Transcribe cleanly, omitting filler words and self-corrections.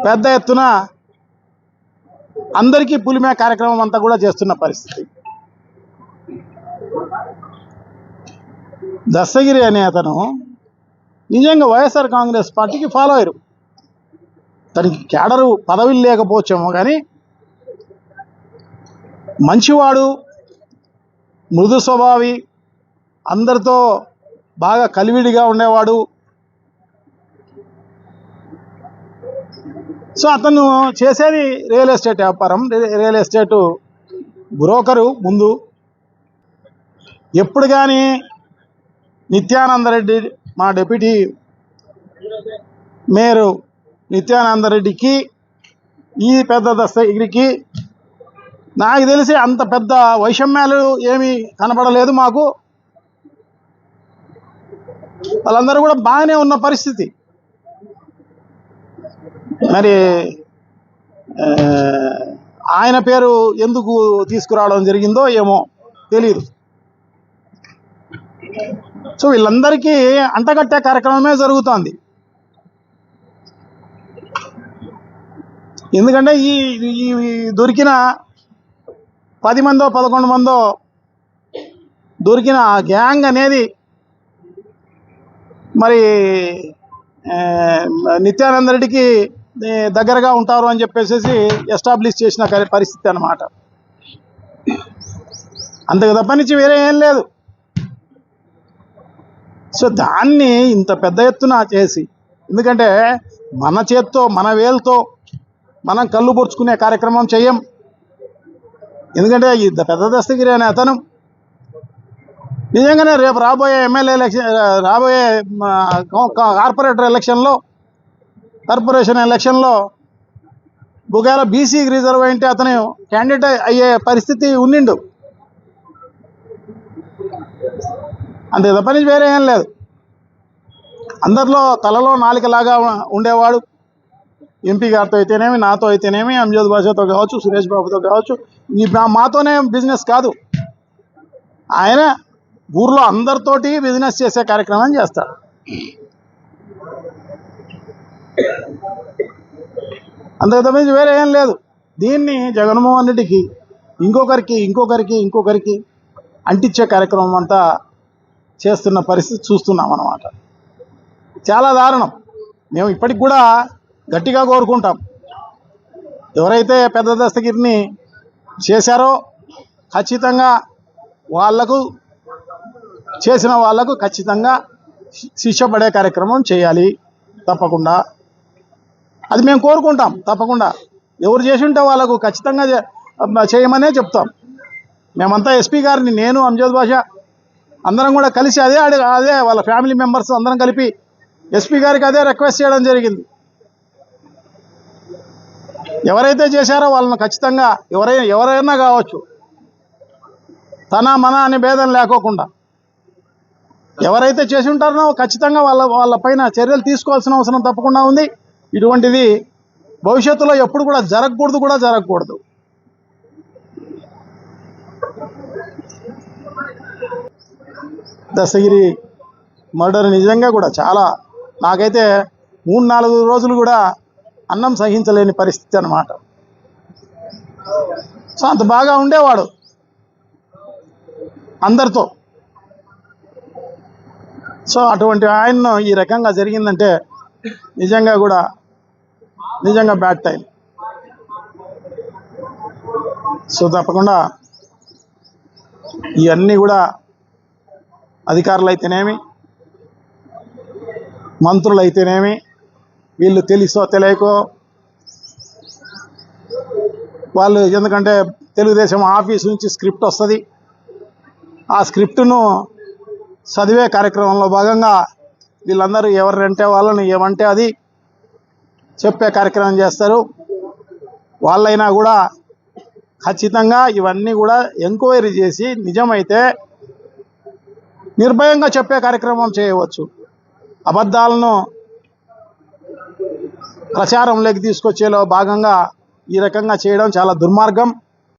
పెద్ద ఎత్తున అందరికీ పులిమే కార్యక్రమం అంతా కూడా చేస్తున్న పరిస్థితి. దస్తగిరి అనే అతను నిజంగా వైఎస్ఆర్ కాంగ్రెస్ పార్టీకి ఫాలో అయ్యారు. తనకి కేడరు పదవిలు లేకపోవచ్చేమో కానీ మంచివాడు, మృదు స్వభావి, అందరితో బాగా కలివిడిగా ఉండేవాడు. సో అతను చేసేది రియల్ ఎస్టేట్ వ్యాపారం, రియల్ ఎస్టేటు బ్రోకరు. ముందు ఎప్పుడు కానీ నిత్యానందరెడ్డి, మా డిప్యూటీ మేయరు నిత్యానందరెడ్డికి, ఈ పెద్ద దస్తగిరికి నాకు తెలిసి అంత పెద్ద వైషమ్యాలు ఏమీ కనబడలేదు మాకు. వాళ్ళందరూ కూడా బాగానే ఉన్న పరిస్థితి. మరి ఆయన పేరు ఎందుకు తీసుకురావడం జరిగిందో ఏమో తెలియదు. సో వీళ్ళందరికీ అంటగట్టే కార్యక్రమమే జరుగుతోంది. ఎందుకంటే ఈ దొరికిన 10 మందో 11 మందో దొరికిన ఆ గ్యాంగ్ అనేది మరి నిత్యానందరెడ్డికి దగ్గరగా ఉంటారు అని చెప్పేసి ఎస్టాబ్లిష్ చేసిన పరిస్థితి అన్నమాట. అంతకు తప్పనిచ్చి వేరే ఏం లేదు. సో దాన్ని ఇంత పెద్ద ఎత్తున చేసి, ఎందుకంటే మన చేత్తో మన వేలుతో మనం కళ్ళు పొడుచుకునే కార్యక్రమం చెయ్యం. ఎందుకంటే ఈ పెద్ద దస్తగిరి అనే అతను నిజంగానే రేపు రాబోయే ఎమ్మెల్యే ఎలక్షన్, రాబోయే కార్పొరేషన్ ఎలక్షన్లో ఒకవేళ బీసీకి రిజర్వ్ అయితే అతను క్యాండిడేట్ అయ్యే పరిస్థితి ఉండిండు. అంతే తప్పని వేరే ఏం లేదు. అందరిలో తలలో నాలికలాగా ఉండేవాడు. ఎంపీ గారితో అయితేనేమి, నాతో అయితేనేమి, అంజద్ బాషాతో కావచ్చు, సురేష్ బాబుతో కావచ్చు. ఈ మాతోనే బిజినెస్ కాదు, ఆయన ఊర్లో అందరితోటి బిజినెస్ చేసే కార్యక్రమం చేస్తాడు. అంతకు తప్పించి వేరే ఏం లేదు. దీన్ని జగన్మోహన్ రెడ్డికి ఇంకొకరికి అంటించే కార్యక్రమం అంతా చేస్తున్న పరిస్థితి చూస్తున్నాం అన్నమాట. చాలా దారుణం. మేము ఇప్పటికి కూడా గట్టిగా కోరుకుంటాం, ఎవరైతే పెద్ద దస్తగిరిని చేశారో ఖచ్చితంగా చేసిన వాళ్లకు ఖచ్చితంగా శిక్ష పడే కార్యక్రమం చేయాలి తప్పకుండా. అది మేము కోరుకుంటాం తప్పకుండా. ఎవరు చేసి ఉంటే వాళ్ళకు ఖచ్చితంగా చేయమనే చెప్తాం. మేమంతా ఎస్పీ గారిని, నేను, అంజద్ బాషా అందరం కూడా కలిసి అదే వాళ్ళ ఫ్యామిలీ మెంబర్స్ అందరం కలిపి ఎస్పీ గారికి అదే రిక్వెస్ట్ చేయడం జరిగింది. ఎవరైతే చేశారో వాళ్ళని ఖచ్చితంగా ఎవరైనా కావచ్చు, తన మన అనే భేదం లేకోకుండా ఎవరైతే చేసి ఉంటారో ఖచ్చితంగా వాళ్ళ పైన చర్యలు తీసుకోవాల్సిన అవసరం తప్పకుండా ఉంది. ఇటువంటిది భవిష్యత్తులో ఎప్పుడు కూడా జరగకూడదు. దస్తగిరి మర్డర్ నిజంగా కూడా చాలా, నాకైతే 3-4 రోజులు కూడా అన్నం సహించలేని పరిస్థితి అన్నమాట. సో అంత బాగా ఉండేవాడు అందరితో. సో అటువంటి ఆయన్ను ఈ రకంగా జరిగిందంటే నిజంగా బ్యాడ్ టైం. సో తప్పకుండా ఇవన్నీ కూడా అధికారులు అయితేనేమి, మంత్రులు అయితేనేమి, వీళ్ళు తెలుసో తెలియకో వాళ్ళు, ఎందుకంటే తెలుగుదేశం ఆఫీస్ నుంచి స్క్రిప్ట్ వస్తుంది, ఆ స్క్రిప్టును చదివే కార్యక్రమంలో భాగంగా వీళ్ళందరూ ఎవరంటే వాళ్ళని ఏమంటే అది చెప్పే కార్యక్రమం చేస్తారు. వాళ్ళైనా కూడా ఖచ్చితంగా ఇవన్నీ కూడా ఎంక్వైరీ చేసి నిజమైతే నిర్భయంగా చెప్పే కార్యక్రమం చేయవచ్చు. అబద్ధాలను ప్రచారంలోకి తీసుకొచ్చేలో భాగంగా ఈ రకంగా చేయడం చాలా దుర్మార్గం.